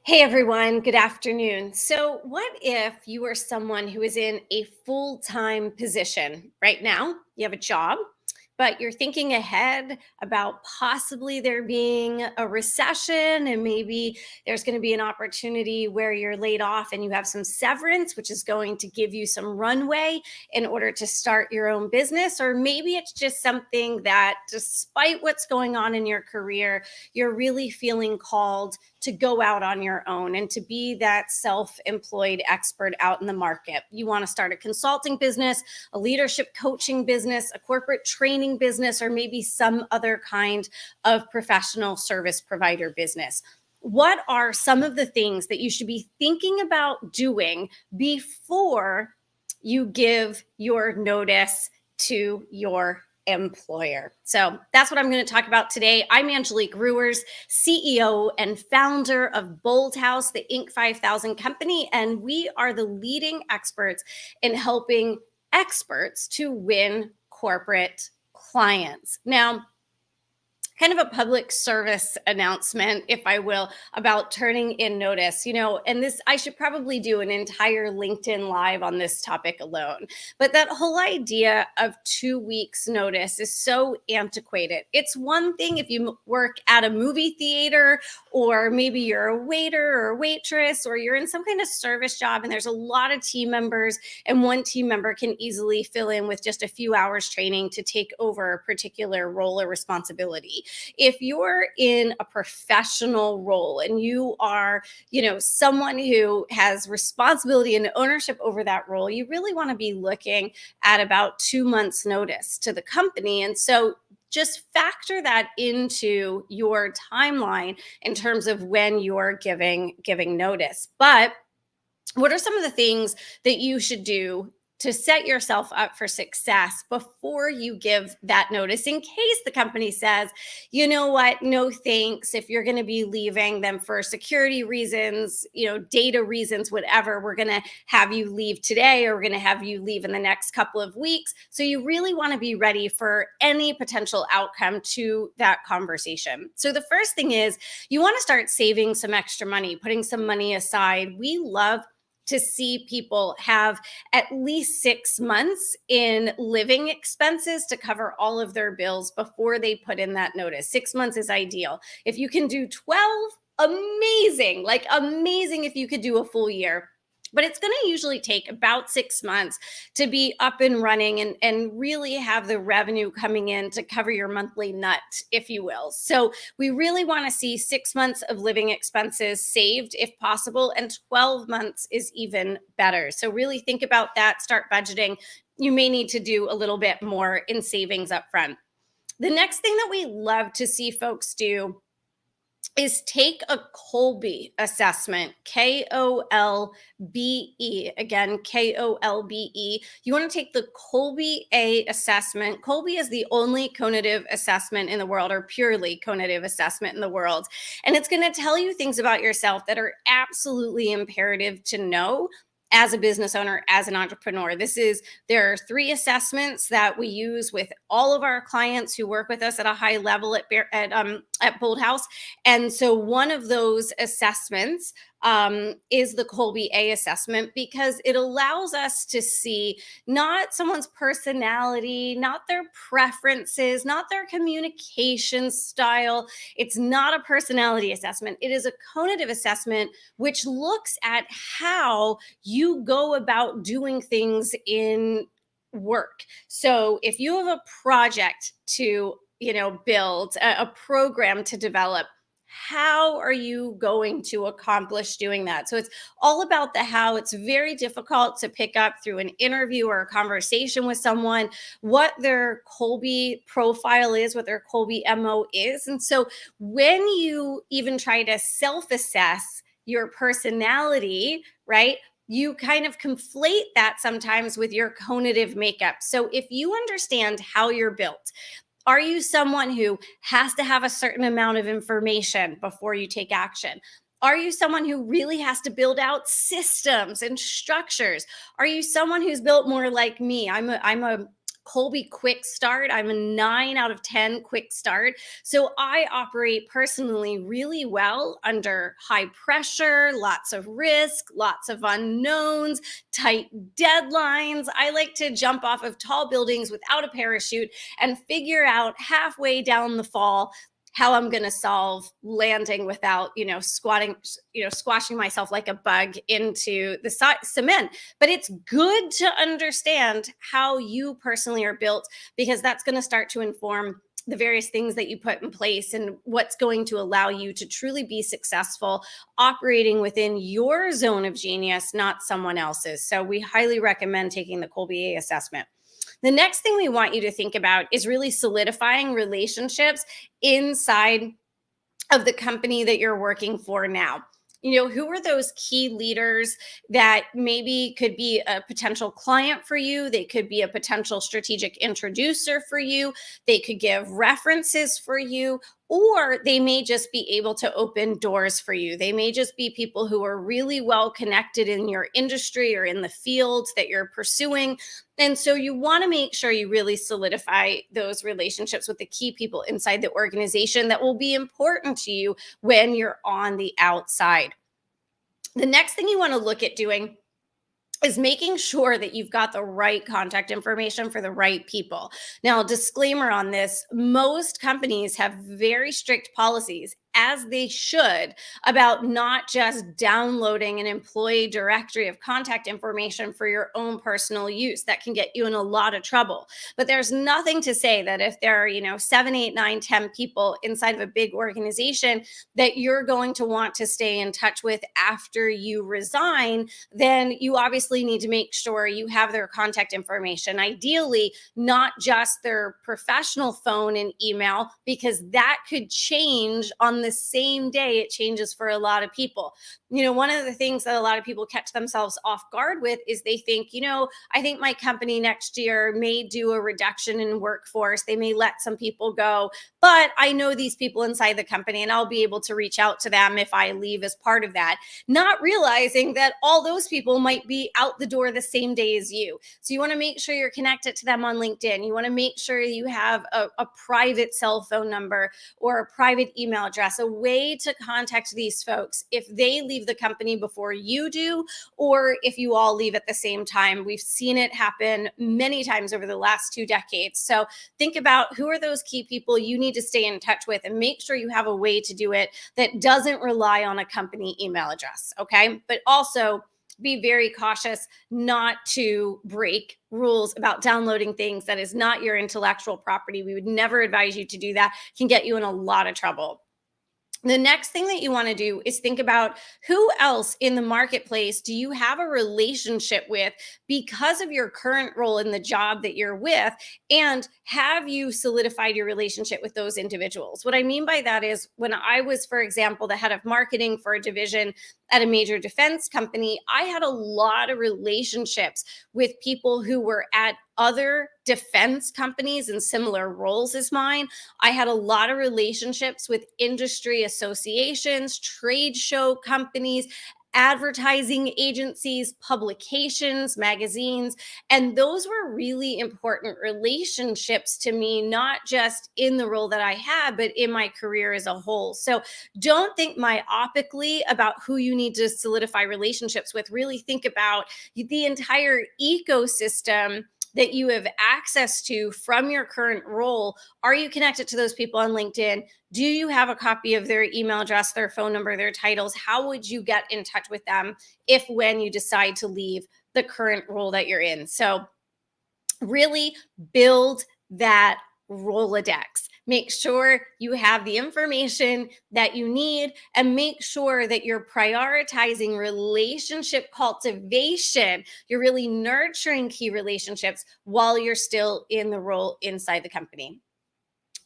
Hey everyone, good afternoon. So, what if you are someone who is in a full time position right now? You have a job, but you're thinking ahead about possibly there being a recession and maybe there's going to be an opportunity where you're laid off and you have some severance, which is going to give you some runway in order to start your own business. Or maybe it's just something that, despite what's going on in your career, you're really feeling called to go out on your own and to be that self employed expert out in the market. You want to start a consulting business, a leadership coaching business, a corporate training business, or maybe some other kind of professional service provider business. What are some of the things that you should be thinking about doing before you give your notice to your employer? So that's what I'm going to talk about today. I'm Angelique Ruers, CEO and founder of Bold House, the Inc. 5000 company, and we are the leading experts in helping experts to win corporate clients. Now, kind of a public service announcement, if I will, about turning in notice, and this, I should probably do an entire LinkedIn live on this topic alone. But that whole idea of 2 weeks notice is so antiquated. It's one thing if you work at a movie theater, or maybe you're a waiter or a waitress, or you're in some kind of service job and there's a lot of team members and one team member can easily fill in with just a few hours training to take over a particular role or responsibility. If you're in a professional role and you are, someone who has responsibility and ownership over that role, you really want to be looking at about 2 months notice to the company. And so just factor that into your timeline in terms of when you're giving notice. But what are some of the things that you should do to set yourself up for success before you give that notice, in case the company says, you know what, no thanks, if you're going to be leaving them for security reasons, data reasons, whatever, we're going to have you leave today, or we're going to have you leave in the next couple of weeks. So you really want to be ready for any potential outcome to that conversation. So the first thing is, you want to start saving some extra money, putting some money aside. We love to see people have at least 6 months in living expenses to cover all of their bills before they put in that notice. 6 months is ideal. If you can do 12, amazing, like amazing if you could do a full year. But it's going to usually take about 6 months to be up and running and really have the revenue coming in to cover your monthly nut, if you will. So we really want to see 6 months of living expenses saved if possible, and 12 months is even better. So really think about that, start budgeting. You may need to do a little bit more in savings up front. The next thing that we love to see folks do is take a Colby assessment, Kolbe. Again, Kolbe. You want to take the Colby A assessment. Colby is the only cognitive assessment in the world, or purely cognitive assessment in the world. And it's going to tell you things about yourself that are absolutely imperative to know as a business owner, as an entrepreneur. There are 3 assessments that we use with all of our clients who work with us at a high level at Bold House. And so one of those assessments is the Colby A assessment, because it allows us to see not someone's personality, not their preferences, not their communication style. It's not a personality assessment. It is a cognitive assessment, which looks at how you go about doing things in work. So if you have a project to build, a program to develop, how are you going to accomplish doing that? So it's all about the how. It's very difficult to pick up through an interview or a conversation with someone what their Colby profile is, what their Colby MO is. And so when you even try to self-assess your personality, right, you kind of conflate that sometimes with your cognitive makeup. So if you understand how you're built, are you someone who has to have a certain amount of information before you take action? Are you someone who really has to build out systems and structures? Are you someone who's built more like me? I'm a Colby quick start. I'm a 9 out of 10 quick start. So I operate personally really well under high pressure, lots of risk, lots of unknowns, tight deadlines. I like to jump off of tall buildings without a parachute and figure out halfway down the fall how I'm going to solve landing without, squashing myself like a bug into the cement. But it's good to understand how you personally are built, because that's going to start to inform the various things that you put in place and what's going to allow you to truly be successful operating within your zone of genius, not someone else's. So we highly recommend taking the Colby assessment. The next thing we want you to think about is really solidifying relationships inside of the company that you're working for now. Who are those key leaders that maybe could be a potential client for you? They could be a potential strategic introducer for you. They could give references for you, or they may just be able to open doors for you. They may just be people who are really well connected in your industry or in the field that you're pursuing. And so you want to make sure you really solidify those relationships with the key people inside the organization that will be important to you when you're on the outside. The next thing you want to look at doing is making sure that you've got the right contact information for the right people. Now, disclaimer on this, most companies have very strict policies, as they should, about not just downloading an employee directory of contact information for your own personal use. That can get you in a lot of trouble. But there's nothing to say that if there are, 7, 8, 9, 10 people inside of a big organization that you're going to want to stay in touch with after you resign, then you obviously need to make sure you have their contact information. Ideally, not just their professional phone and email, because that could change on the same day. It changes for a lot of people. One of the things that a lot of people catch themselves off guard with is they think, I think my company next year may do a reduction in workforce. They may let some people go, but I know these people inside the company and I'll be able to reach out to them if I leave as part of that. Not realizing that all those people might be out the door the same day as you. So you want to make sure you're connected to them on LinkedIn. You want to make sure you have a private cell phone number or a private email address, a way to contact these folks if they leave the company before you do, or if you all leave at the same time. We've seen it happen many times over the last 2 decades. So think about who are those key people you need to stay in touch with, and make sure you have a way to do it that doesn't rely on a company email address. Okay. But also, be very cautious not to break rules about downloading things that is not your intellectual property. We would never advise you to do that. It can get you in a lot of trouble. The next thing that you want to do is think about who else in the marketplace do you have a relationship with because of your current role in the job that you're with, and have you solidified your relationship with those individuals? What I mean by that is, when I was, for example, the head of marketing for a division at a major defense company, I had a lot of relationships with people who were at other defense companies in similar roles as mine. I had a lot of relationships with industry associations, trade show companies, advertising agencies, publications, magazines. And those were really important relationships to me, not just in the role that I had, but in my career as a whole. So don't think myopically about who you need to solidify relationships with. Really think about the entire ecosystem that you have access to from your current role. Are you connected to those people on LinkedIn? Do you have a copy of their email address, their phone number, their titles? How would you get in touch with them when you decide to leave the current role that you're in? So really build that Rolodex. Make sure you have the information that you need, and make sure that you're prioritizing relationship cultivation. You're really nurturing key relationships while you're still in the role inside the company.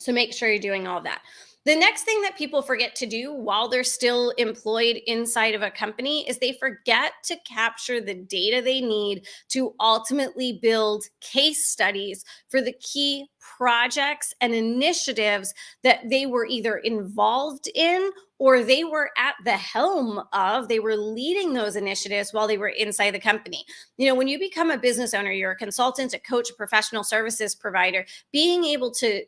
So make sure you're doing all of that. The next thing that people forget to do while they're still employed inside of a company is they forget to capture the data they need to ultimately build case studies for the key projects and initiatives that they were either involved in or they were at the helm of. They were leading those initiatives while they were inside the company. When you become a business owner, you're a consultant, a coach, a professional services provider, being able to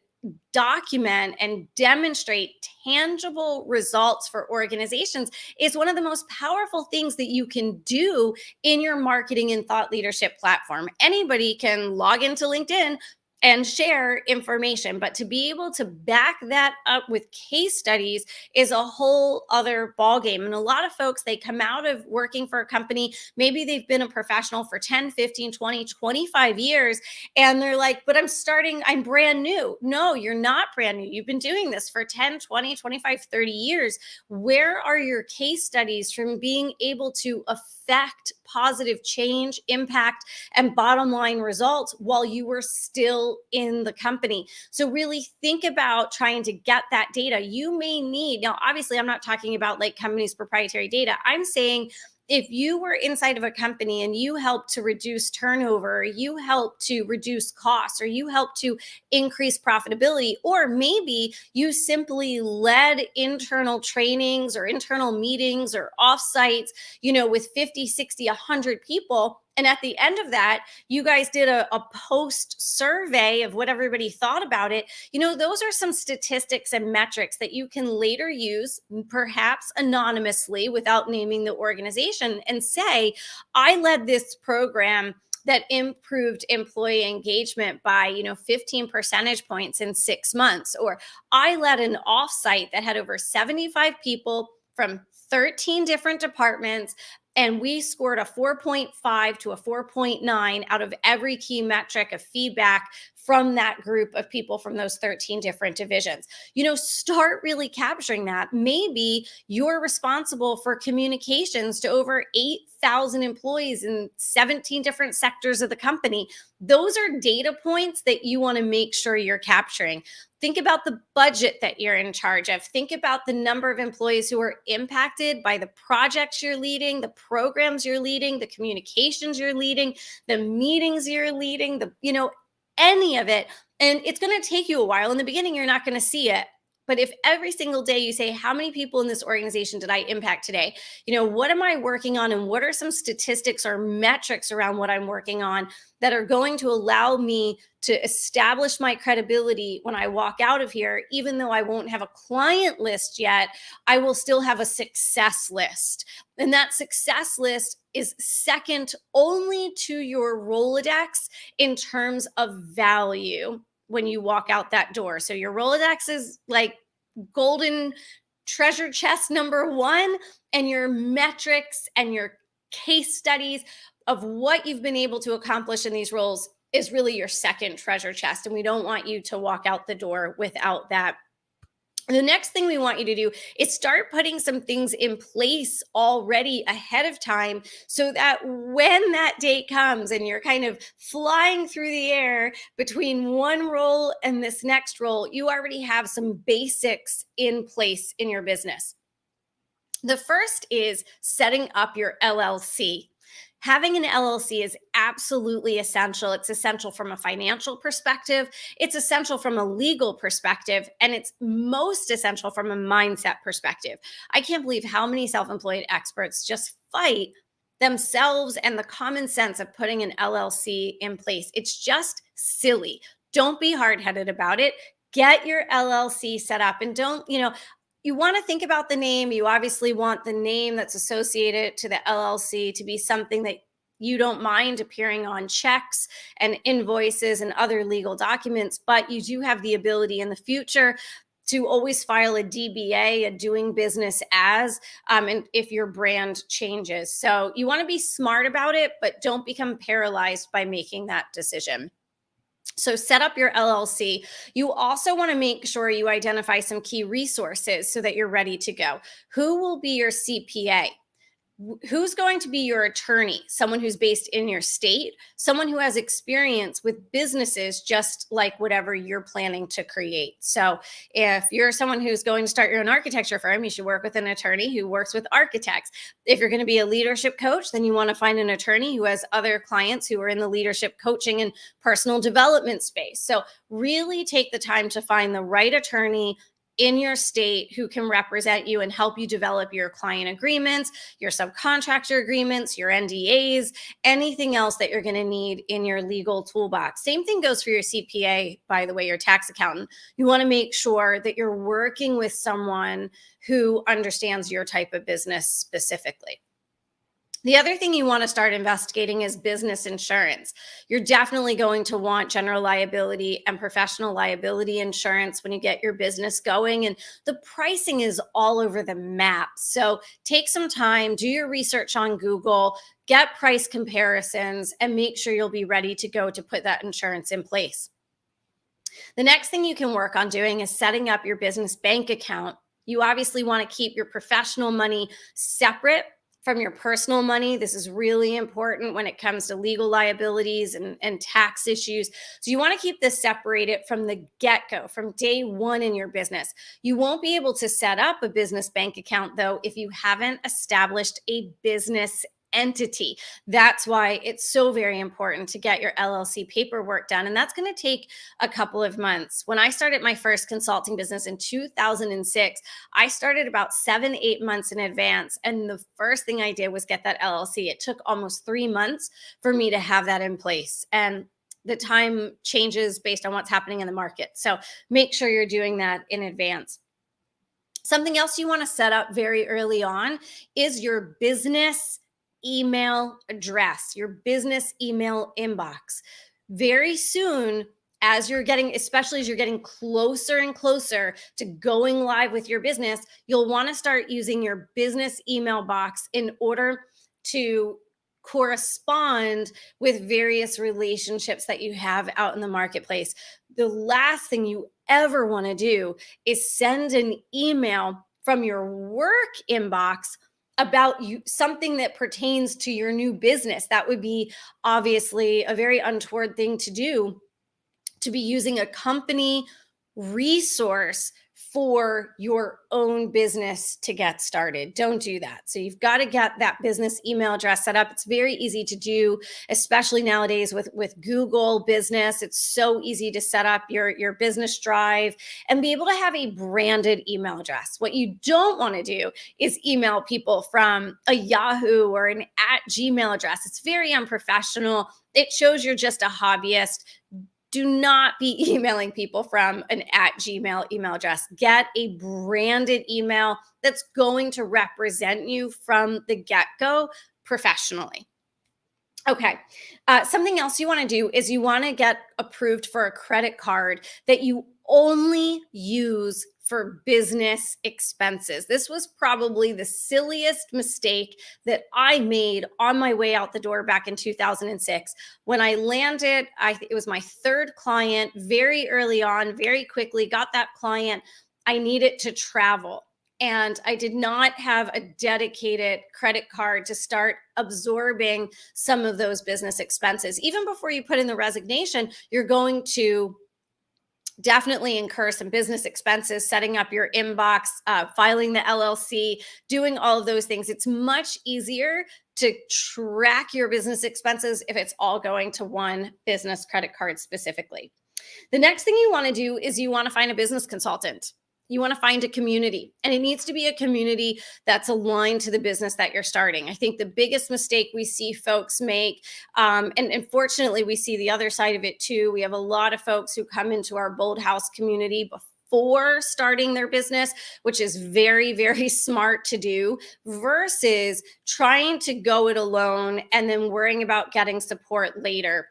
document and demonstrate tangible results for organizations is one of the most powerful things that you can do in your marketing and thought leadership platform. Anybody can log into LinkedIn and share information, but to be able to back that up with case studies is a whole other ballgame. And a lot of folks, they come out of working for a company, maybe they've been a professional for 10, 15, 20, 25 years, and they're like, but I'm brand new. No, you're not brand new. You've been doing this for 10, 20, 25, 30 years. Where are your case studies from being able to affect positive change, impact, and bottom line results while you were still in the company? So really think about trying to get that data. You may need, now obviously I'm not talking about like companies' proprietary data. I'm saying if you were inside of a company and you helped to reduce turnover, or you helped to reduce costs, or you helped to increase profitability, or maybe you simply led internal trainings or internal meetings or offsites, with 50, 60, 100 people. And at the end of that, you guys did a post survey of what everybody thought about it. Those are some statistics and metrics that you can later use, perhaps anonymously without naming the organization, and say, I led this program that improved employee engagement by 15 percentage points in 6 months, or I led an offsite that had over 75 people from 13 different departments, and we scored a 4.5 to a 4.9 out of every key metric of feedback from that group of people from those 13 different divisions. Start really capturing that. Maybe you're responsible for communications to over 8,000 employees in 17 different sectors of the company. Those are data points that you want to make sure you're capturing. Think about the budget that you're in charge of. Think about the number of employees who are impacted by the projects you're leading, the programs you're leading, the communications you're leading, the meetings you're leading, any of it. And it's going to take you a while. In the beginning, you're not going to see it. But if every single day you say, how many people in this organization did I impact today? What am I working on? And what are some statistics or metrics around what I'm working on that are going to allow me to establish my credibility when I walk out of here? Even though I won't have a client list yet, I will still have a success list. And that success list is second only to your Rolodex in terms of value when you walk out that door. So your Rolodex is like golden treasure chest number one, and your metrics and your case studies of what you've been able to accomplish in these roles is really your second treasure chest. And we don't want you to walk out the door without that. The next thing we want you to do is start putting some things in place already ahead of time so that when that date comes and you're kind of flying through the air between one role and this next role, you already have some basics in place in your business. The first is setting up your LLC. Having an LLC is absolutely essential. It's essential from a financial perspective. It's essential from a legal perspective. And it's most essential from a mindset perspective. I can't believe how many self-employed experts just fight themselves and the common sense of putting an LLC in place. It's just silly. Don't be hard-headed about it. Get your LLC set up, and don't, you want to think about the name. You obviously want the name that's associated to the LLC to be something that you don't mind appearing on checks and invoices and other legal documents, but you do have the ability in the future to always file a DBA, a doing business as, and if your brand changes. So you want to be smart about it, but don't become paralyzed by making that decision. So set up your LLC. You also want to make sure you identify some key resources so that you're ready to go. Who will be your CPA? Who's going to be your attorney? Someone who's based in your state, someone who has experience with businesses just like whatever you're planning to create. So if you're someone who's going to start your own architecture firm, you should work with an attorney who works with architects. If you're going to be a leadership coach, then you want to find an attorney who has other clients who are in the leadership coaching and personal development space. So really take the time to find the right attorney in your state who can represent you and help you develop your client agreements, your subcontractor agreements, your NDAs, anything else that you're going to need in your legal toolbox. Same thing goes for your CPA, by the way, your tax accountant. You want to make sure that you're working with someone who understands your type of business specifically. The other thing you want to start investigating is business insurance. You're definitely going to want general liability and professional liability insurance when you get your business going. And the pricing is all over the map. So take some time, do your research on Google, get price comparisons, and make sure you'll be ready to go to put that insurance in place. The next thing you can work on doing is setting up your business bank account. You obviously want to keep your professional money separate from your personal money. This is really important when it comes to legal liabilities and tax issues. So you want to keep this separated from the get-go, from day one in your business. You won't be able to set up a business bank account, though, if you haven't established a business entity. That's why it's so very important to get your LLC paperwork done. And that's going to take a couple of months. When I started my first consulting business in 2006, I started about 7-8 months in advance. And the first thing I did was get that LLC. It took almost 3 months for me to have that in place. And the time changes based on what's happening in the market. So make sure you're doing that in advance. Something else you want to set up very early on is your business email address, your business email inbox. Very soon, as you're getting, especially as you're getting closer and closer to going live with your business, you'll want to start using your business email box in order to correspond with various relationships that you have out in the marketplace. The last thing you ever want to do is send an email from your work inbox about you, something that pertains to your new business. That would be obviously a very untoward thing to do, to be using a company resource for your own business to get started. Don't do that. So you've got to get that business email address set up. It's very easy to do, especially nowadays with Google Business. It's so easy to set up your business drive and be able to have a branded email address. What you don't want to do is email people from a Yahoo or an @Gmail address. It's very unprofessional. It shows you're just a hobbyist. Do not be emailing people from an @Gmail email address. Get a branded email that's going to represent you from the get-go professionally. Okay. Something else you want to do is you want to get approved for a credit card that you only use for business expenses. This was probably the silliest mistake that I made on my way out the door back in 2006. When I landed, it was my third client very early on, very quickly got that client. I needed to travel. And I did not have a dedicated credit card to start absorbing some of those business expenses. Even before you put in the resignation, you're going to definitely incur some business expenses, setting up your inbox, filing the LLC, doing all of those things. It's much easier to track your business expenses if it's all going to one business credit card specifically. The next thing you want to do is you want to find a business consultant. You want to find a community, and it needs to be a community that's aligned to the business that you're starting. I think the biggest mistake we see folks make, and unfortunately, we see the other side of it too. We have a lot of folks who come into our Bold House community before starting their business, which is very, very smart to do, versus trying to go it alone and then worrying about getting support later.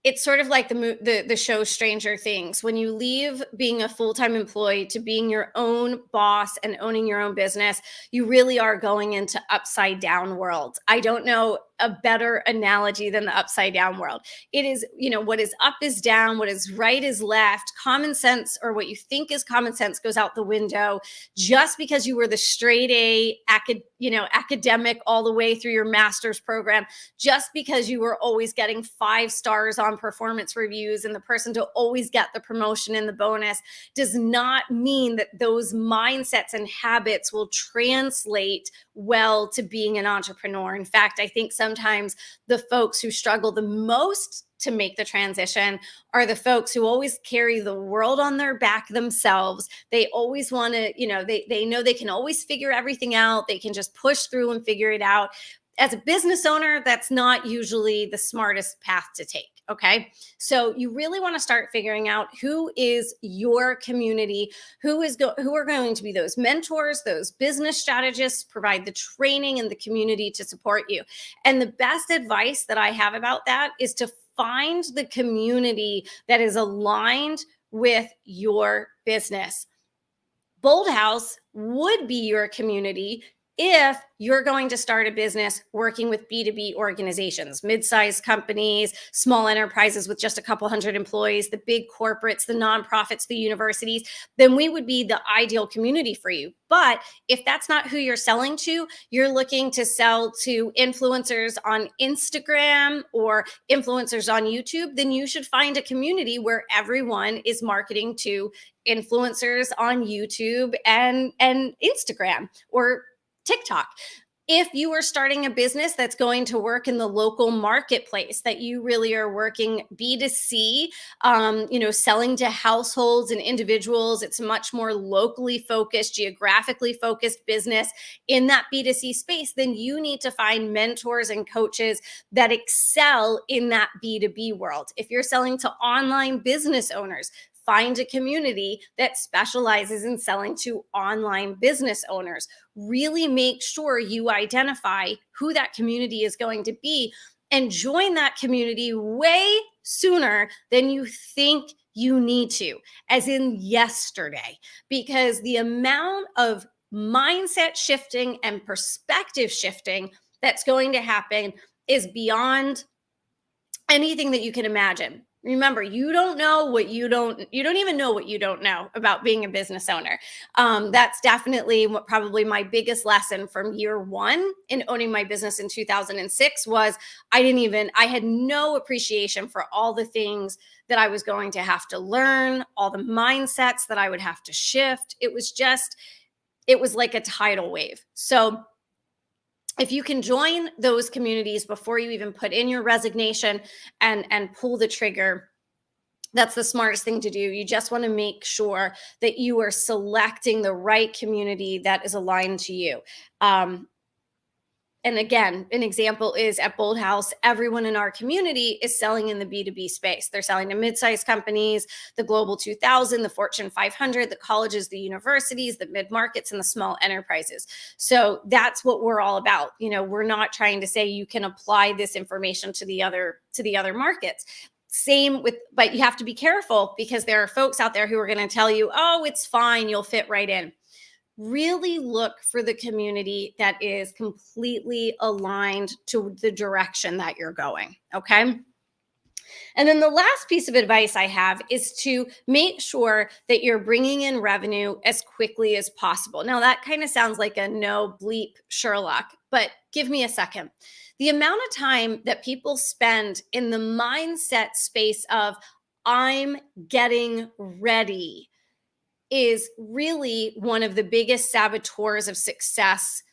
It's sort of like the show Stranger Things. When you leave being a full-time employee to being your own boss and owning your own business, you really are going into upside down world. I don't know a better analogy than the upside down world. It is, what is up is down, what is right is left. Common sense, or what you think is common sense, goes out the window. Just because you were the straight A academic all the way through your master's program, just because you were always getting 5 stars on performance reviews and the person to always get the promotion and the bonus, does not mean that those mindsets and habits will translate well to being an entrepreneur. In fact, I think sometimes the folks who struggle the most to make the transition are the folks who always carry the world on their back themselves. They always want to, they know they can always figure everything out. They can just push through and figure it out. As a business owner, that's not usually the smartest path to take. Okay. So you really want to start figuring out who is your community, who are going to be those mentors, those business strategists, provide the training and the community to support you. And the best advice that I have about that is to find the community that is aligned with your business. Bold House would be your community if you're going to start a business working with B2B organizations, mid-sized companies, small enterprises with just a couple hundred employees, the big corporates, the nonprofits, the universities, then we would be the ideal community for you. But if that's not who you're selling to, you're looking to sell to influencers on Instagram or influencers on YouTube, then you should find a community where everyone is marketing to influencers on YouTube and Instagram or TikTok. If you are starting a business that's going to work in the local marketplace, that you really are working B2C, selling to households and individuals, it's a much more locally focused, geographically focused business in that B2C space, then you need to find mentors and coaches that excel in that B2B world. If you're selling to online business owners, find a community that specializes in selling to online business owners. Really make sure you identify who that community is going to be and join that community way sooner than you think you need to, as in yesterday, because the amount of mindset shifting and perspective shifting that's going to happen is beyond anything that you can imagine. Remember, you don't even know what you don't know about being a business owner. That's definitely probably my biggest lesson from year one in owning my business in 2006 was I had no appreciation for all the things that I was going to have to learn, all the mindsets that I would have to shift. It was like a tidal wave. So if you can join those communities before you even put in your resignation and pull the trigger, that's the smartest thing to do. You just want to make sure that you are selecting the right community that is aligned to you. And again, an example is at Bold House, everyone in our community is selling in the B2B space. They're selling to mid-sized companies, the Global 2000, the Fortune 500, the colleges, the universities, the mid-markets, and the small enterprises. So that's what we're all about. We're not trying to say you can apply this information to the other markets. But you have to be careful because there are folks out there who are going to tell you, oh, it's fine, you'll fit right in. Really look for the community that is completely aligned to the direction that you're going. Okay. And then the last piece of advice I have is to make sure that you're bringing in revenue as quickly as possible. Now, that kind of sounds like a no bleep Sherlock, but give me a second. The amount of time that people spend in the mindset space of, I'm getting ready, is really one of the biggest saboteurs of success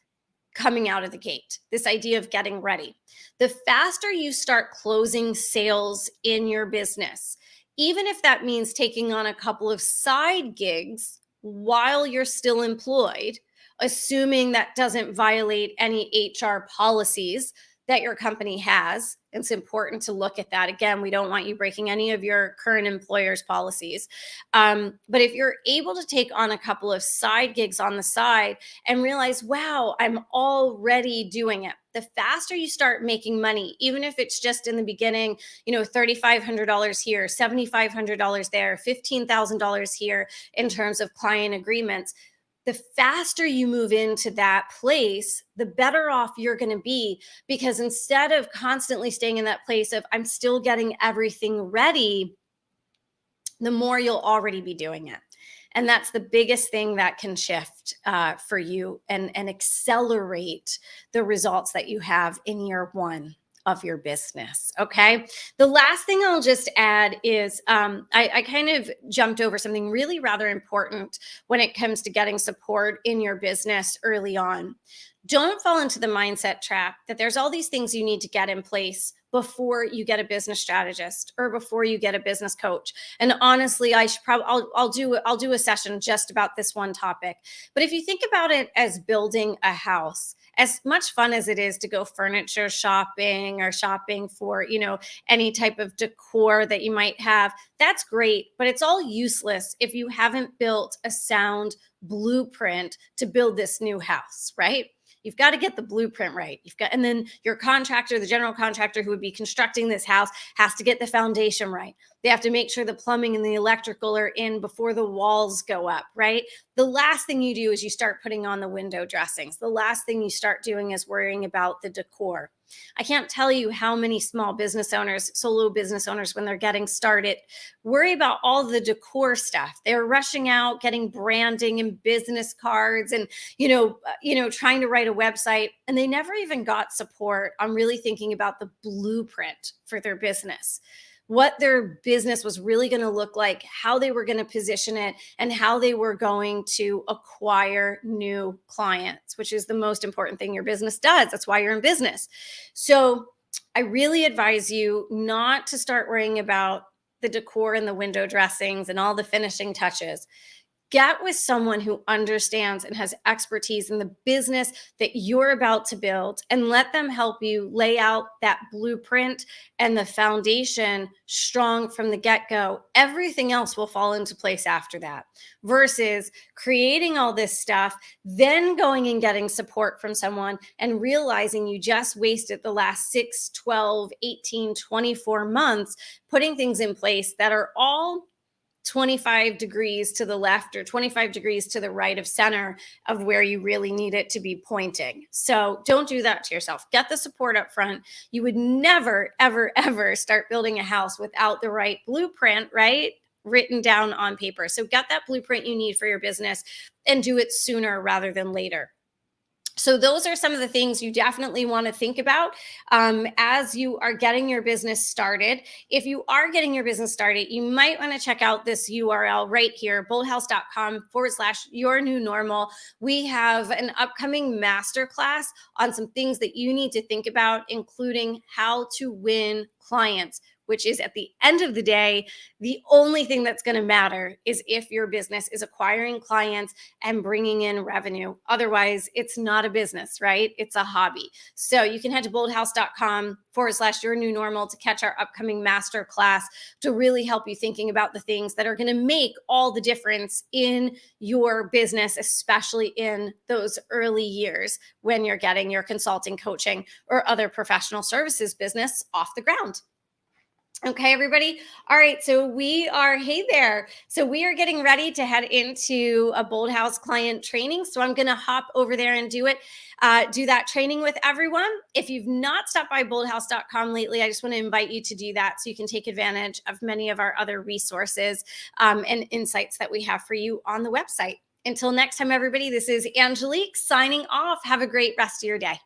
coming out of the gate. This idea of getting ready. The faster you start closing sales in your business, even if that means taking on a couple of side gigs while you're still employed, assuming that doesn't violate any HR policies that your company has. It's important to look at that. Again, we don't want you breaking any of your current employer's policies. But if you're able to take on a couple of side gigs on the side and realize, wow, I'm already doing it. The faster you start making money, even if it's just in the beginning, $3,500 here, $7,500 there, $15,000 here in terms of client agreements, the faster you move into that place, the better off you're going to be, because instead of constantly staying in that place of I'm still getting everything ready, the more you'll already be doing it. And that's the biggest thing that can shift for you and accelerate the results that you have in year one of your business. Okay. The last thing I'll just add is I kind of jumped over something really rather important when it comes to getting support in your business early on. Don't fall into the mindset trap that there's all these things you need to get in place before you get a business strategist or before you get a business coach. And honestly, I should probably I'll do a session just about this one topic. But if you think about it as building a house, as much fun as it is to go furniture shopping or shopping for, any type of decor that you might have, that's great, but it's all useless if you haven't built a sound blueprint to build this new house, right? You've got to get the blueprint right. And then your contractor, the general contractor who would be constructing this house, has to get the foundation right. They have to make sure the plumbing and the electrical are in before the walls go up, right? The last thing you do is you start putting on the window dressings. The last thing you start doing is worrying about the decor. I can't tell you how many small business owners, solo business owners, when they're getting started, worry about all the decor stuff. They're rushing out, getting branding and business cards and, trying to write a website. And they never even got support on really thinking about the blueprint for their business, what their business was really going to look like, how they were going to position it, and how they were going to acquire new clients, which is the most important thing your business does. That's why you're in business. So I really advise you not to start worrying about the decor and the window dressings and all the finishing touches. Get with someone who understands and has expertise in the business that you're about to build, and let them help you lay out that blueprint and the foundation strong from the get-go. Everything else will fall into place after that, versus creating all this stuff, then going and getting support from someone and realizing you just wasted the last 6, 12, 18, 24 months putting things in place that are all 25 degrees to the left or 25 degrees to the right of center of where you really need it to be pointing. So don't do that to yourself. Get the support up front. You would never, ever, ever start building a house without the right blueprint, right? Written down on paper. So get that blueprint you need for your business and do it sooner rather than later. So those are some of the things you definitely want to think about as you are getting your business started. If you are getting your business started, you might want to check out this URL right here, boldhouse.com/your new normal. We have an upcoming masterclass on some things that you need to think about, including how to win clients, which is, at the end of the day, the only thing that's going to matter is if your business is acquiring clients and bringing in revenue. Otherwise, it's not a business, right? It's a hobby. So you can head to boldhouse.com/your new normal to catch our upcoming master class to really help you thinking about the things that are going to make all the difference in your business, especially in those early years when you're getting your consulting, coaching, or other professional services business off the ground. Okay, everybody. All right. So hey there. So we are getting ready to head into a Bold House client training. So I'm going to hop over there and do that training with everyone. If you've not stopped by boldhouse.com lately, I just want to invite you to do that so you can take advantage of many of our other resources and insights that we have for you on the website. Until next time, everybody, this is Angelique signing off. Have a great rest of your day.